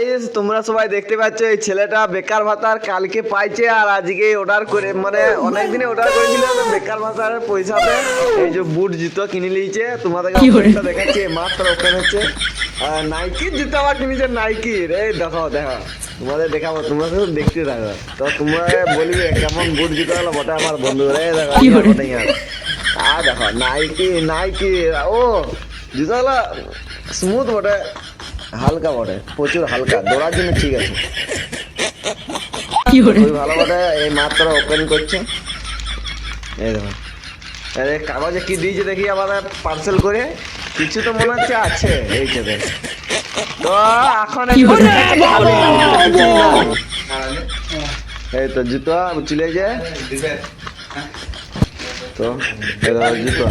guys তোমরা সবাই দেখতে পাচ্ছ এই ছেলেটা বেকার ভাতার কালকে পাইছে আর আজকে অর্ডার করে মানে অনেক দিনে অর্ডার করেছিল তো বেকার ভাতার পয়সাতে এই যে বুট জুতো কিনে নিয়েছে তোমাদেরকে ওপেনটা দেখাচ্ছি মাত্র ওপেন হচ্ছে নাইকির জুতো আবার কিনেছে নাইকির এই দেখো দেখো তোমাদের দেখাবো তোমরা শুধু দেখতে থাকো তো তোমরা বলবে কেমন বুট জুতো হলো বটে আমার বন্ধু রে দেখো আর দেখো নাইকি নাইকি ও জুতো হলো স্মুথ বটে হালকা বটে প্রচুর হালকা দৌড়ার জন্য ঠিক আছে খুবই ভালো বটে এই মাত্র ওপেন করছে এই দেখো আরে কাগজে কি দিয়েছে দেখি আমাদের পার্সেল করে কিছু তো মনে হচ্ছে আছে এই চেপে তো এখন এই তো জুতো চলে যায় তো এই দেখো জুতো